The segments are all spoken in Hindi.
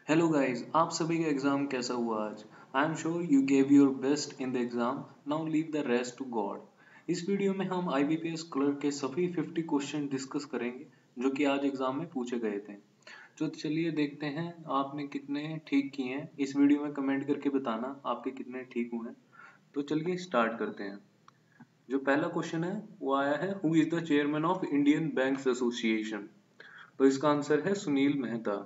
हेलो गाइस, आप सभी का एग्जाम कैसा हुआ आज? I am sure you gave your best in the exam. Now leave the rest to God. इस वीडियो में हम आईबीपीएस क्लर्क के सभी 50 क्वेश्चन डिस्कस करेंगे जो कि आज एग्जाम में पूछे गए थे. तो चलिए देखते हैं आपने कितने ठीक किए हैं. इस वीडियो में कमेंट करके बताना आपके कितने ठीक हुए हैं. तो चलिए स्टार्ट करते हैं. जो पहला क्वेश्चन है वो आया है, who is the chairman of Indian banks association? तो इसका आंसर है Sunil Mehta.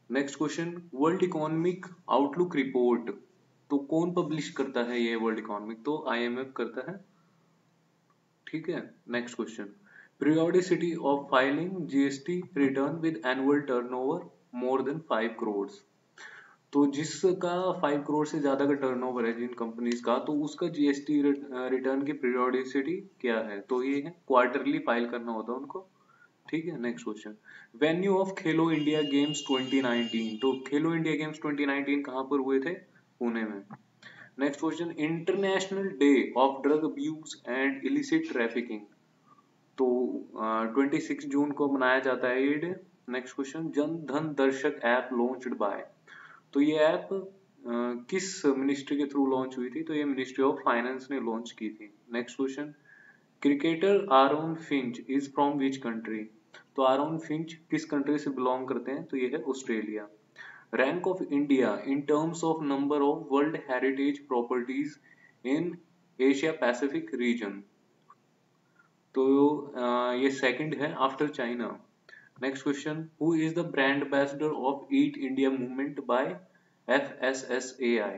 Next question, world economic outlook report तो कौन पब्लिश करता है? ये वर्ल्ड इकोनॉमिक तो आईएमएफ करता है. ठीक है. Next question, periodicity of filing GST return with annual turnover more than 5 crore. तो जिसका 5 करोड़ से ज्यादा का टर्नओवर है जिन कंपनीज का, तो उसका जीएसटी रिटर्न की पीरियोडिसिटी क्या है? तो ये है क्वार्टरली फाइल करना होता है उनको. ठीक है. Next question, venue of Khelo India games 2019. तो खेलो इंडिया गेम्स 2019 कहाँ पर हुए थे? पुणे में. Next question, international day of drug abuse and illicit trafficking तो 26 जून को मनाया जाता है ये day. Next question, Jan Dhan दर्शक ऐप लॉन्च्ड बाय. तो ये ऐप किस मिनिस्ट्री के थ्रू लॉन्च हुई थी? तो ये मिनिस्ट्री ऑफ फाइनेंस ने लॉन्च की थी. Next question, cricketer Aaron Finch is from which country? तो आरोन फिंच किस कंट्री से बिलोंग करते हैं? तो ये है Australia. Rank of India in terms of number of world heritage properties in Asia Pacific region. तो ये सेकंड है after China. Next question, who is the brand ambassador of eat India movement by FSSAI?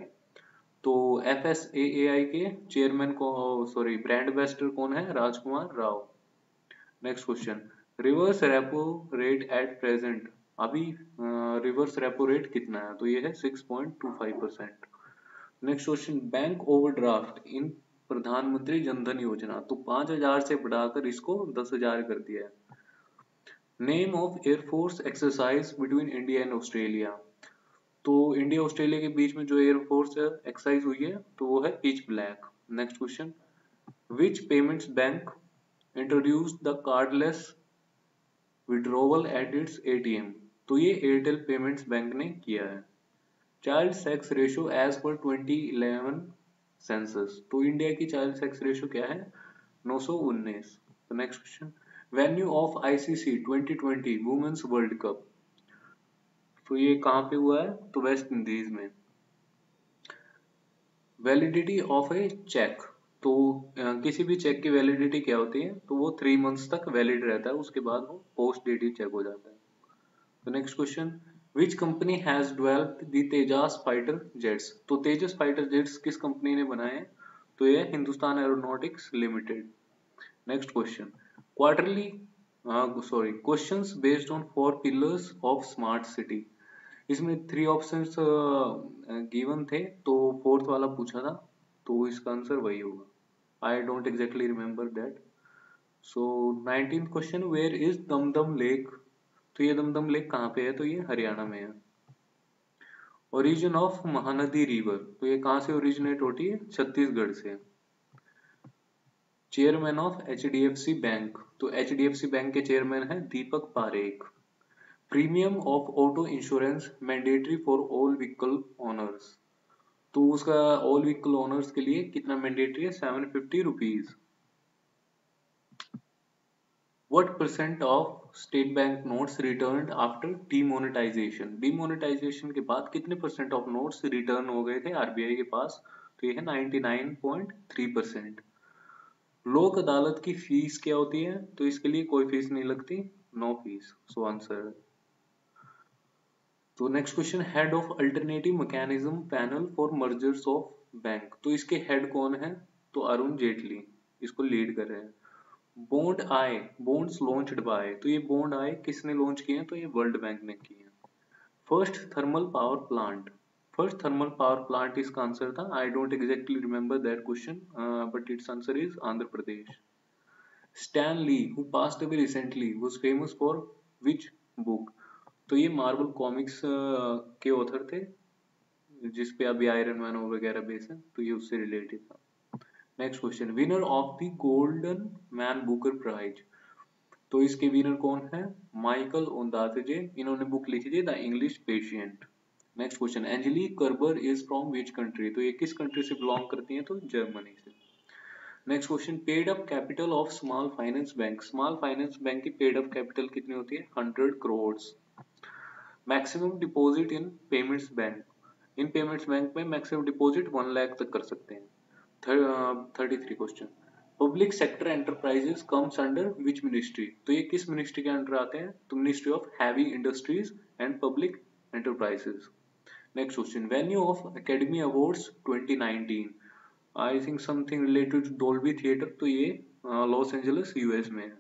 तो एफएसएआई के चेयरमैन को, सॉरी, ब्रांड एम्बेसडर कौन है? Rajkumar Rao. Next question, reverse repo rate at present. अभी रिवर्स रेपो रेट कितना है? तो ये है 6.25%. Next question, bank overdraft in Pradhan Mantri Jan Dhan योजना. तो 5,000 से बढ़ाकर इसको 10,000 कर दिया है. Name of air force exercise between India and Australia. तो इंडिया ऑस्ट्रेलिया के बीच में जो एयरफोर्स एक्सरसाइज हुई है तो वो है pitch black. Next question, which payments bank introduce the cardless withdrawal at its ATM? तो ये एयरटेल पेमेंट्स बैंक ने किया है. Child sex ratio as per 2011 census. तो इंडिया की चाइल्ड सेक्स रेशियो क्या है? 919. तो next question, venue of ICC 2020 women's world cup. तो ये कहाँ पे हुआ है? तो वेस्ट इंडीज में. Validity of a cheque. तो किसी भी चेक की वैलिडिटी क्या होती है? तो वो 3 मंथ्स तक वैलिड रहता है, उसके बाद वो पोस्ट डेटेड चेक हो जाता है. तो next question, which company has developed the Tejas fighter jets? तो तेजस फाइटर जेट्स किस कंपनी ने बनाए हैं? तो ये Hindustan aeronautics limited. Next question, quarterly, sorry, questions based on 4 pillars of smart city. इसमें 3 ऑप्शंस गिवन थे, तो फोर्थ वाला पूछा था, तो इसका आंसर वही होगा. I don't exactly remember that. So 19th question, where is Dum Dum lake? तो ये दमदम लेक कहाँ पे है? तो ये हरियाणा में है. Origin of Mahanadi river. तो ये कहाँ से ओरिजिनेट होती है? छत्तीसगढ़ से. Chairman of HDFC bank. तो एचडीएफसी बैंक के चेयरमैन है Deepak Parekh. Premium of auto insurance mandatory for all vehicle owners. तो उसका ऑल व्हीकल ओनर्स के लिए कितना मैंडेटरी है? 750 rupees. What percent of state bank notes return after demonetisation? Demonetisation के बाद कितने परसेंट ऑफ नोट्स रिटर्न हो गए थे आरबीआई के पास? तो ये है 99.3%. लोक अदालत की फीस क्या होती है? तो इसके लिए कोई फीस नहीं लगती, नो फीस. So answer. तो next question, head of alternative mechanism panel for mergers of bank. तो इसके हेड कौन है? तो अरुण जेटली इसको लीड कर रहे हैं. Bond I, bonds launched by. तो ये बॉन्ड आय किसने लॉन्च किए हैं? तो ये वर्ल्ड बैंक ने किए हैं. First thermal power plant. First thermal power plant इसका आंसर था. I don't exactly remember that question, but its answer is Andhra Pradesh. Stan Lee who passed away recently was famous for which book? तो ये मार्वल कॉमिक्स के ऑथर थे, जिसपे अभी आयरन मैन वगैरह बेस है, तो ये उससे रिलेटेड था. Next question, winner of the golden man booker prize. तो इसके विनर कौन है? Michael Ondaatje. इन्होंने बुक लिखी थी the English patient. Next question, Angelique Kerber is from which country? तो ये किस कंट्री से बिलोंग करती हैं? तो जर्मनी से। Next question, paid up capital of small finance bank. Small finance bank की पेड अप कैपिटल कितनी होती है? 100 crore. Maximum deposit in payments bank. In payments bank में मैक्सिमम डिपॉजिट 1 लाख तक कर सकते हैं। 33 question, public sector enterprises comes under which ministry? तो ये किस मिनिस्ट्री के अंडर आते हैं? तो ministry of heavy industries and public enterprises. Next question, venue of Academy Awards 2019। I think something related to Dolby theatre. तो ये लॉस एंजलिस यूएस में है।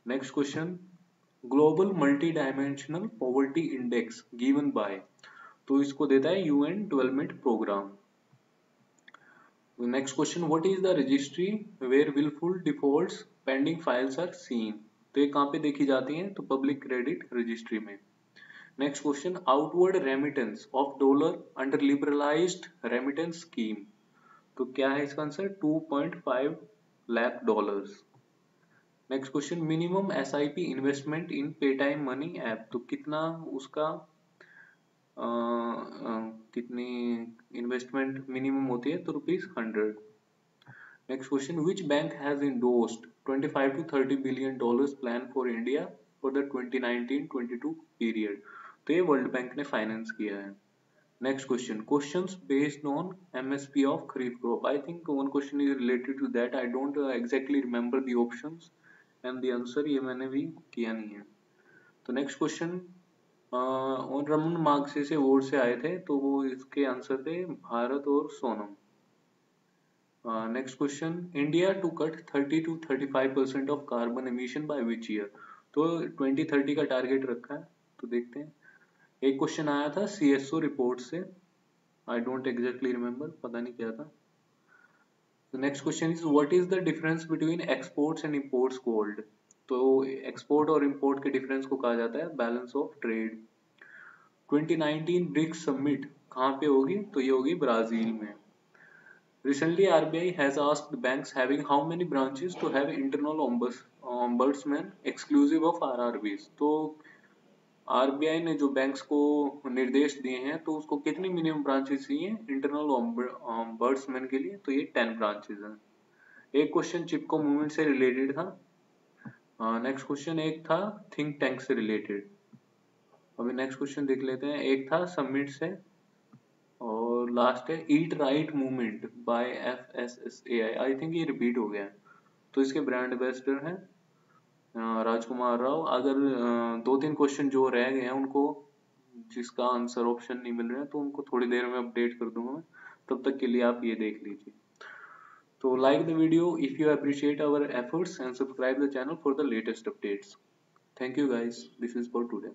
Next question, global multi dimensional poverty index given by. तो इसको देता है UN development programme. Next question, what is the registry where wilful defaults pending files are seen? तो ये कहाँ पे देखी जाती हैं? तो पब्लिक क्रेडिट रजिस्ट्री में। Next question, outward remittance of dollar under liberalised remittance scheme. तो क्या है इसका answer? 2.5 lakh dollars. Next question, minimum SIP investment in Paytm money app. तो कितना उसका कितनी इन्वेस्टमेंट मिनिमम होती है? तो ₹100। Next question, which bank has endorsed 25 to 30 billion dollars plan for India for the 2019-22 period? तो ये वर्ल्ड बैंक ने फाइनेंस किया है। Next question, questions based on MSP of kharif crop. I think one question is related to that. I don't exactly remember the options and the answer. ये मैंने भी किया नहीं है। तो नेक्स्ट क्वेश्चन, और रमन मार्क्से से अवार्ड से आए थे, तो वो इसके आंसर थे भारत और Sonam. Next question, India to cut 30 to 35% of carbon emission by which year? तो 2030 का टारगेट रखा है। तो देखते हैं। एक क्वेश्चन आया था सीएसओ रिपोर्ट से। आई डोंट एग्जैक्टली रिमेंबर, पता नहीं क्या था। Next question is, what is the difference between exports and imports gold? तो एक्सपोर्ट और इंपोर्ट के डिफरेंस को कहा जाता है balance of trade. 2019 BRICS summit कहाँ पे होगी? तो ये होगी ब्राजील में। Recently, RBI has asked banks having how many branches to have internal ombudsman exclusive of RRBs. तो RBI ने जो बैंक्स को निर्देश दिए हैं, तो उसको कितनी मिनिमम ब्रांचेस चाहिए इंटरनल ऑम्बर्ड्समैन के लिए? तो ये 10 ब्रांचेस हैं। एक क्वेश्चन चिपको मूवमेंट से रिलेटेड था। नेक्स्ट क्वेश्चन एक था थिंक टैंक से रिलेटेड। अभी नेक्स्ट क्वेश्चन देख लेते हैं। एक था समिट से, और लास्ट है eat right movement by FSSAI। I think ये रिपीट हो गया है। तो इसके ब्रांड एम्बेसडर हैं राजकुमार राव। अगर 2-3 क्वेश्चन जो रह गए हैं उनको, जिसका आंसर ऑप्शन नहीं मिल रहा है, तो उनको थोड़ी देर में अपडेट कर दूंगा मैं। तब तक के लिए आप ये देख लीजिए। तो like the video if you appreciate our efforts and subscribe the channel for the latest updates. Thank you guys. This is for today.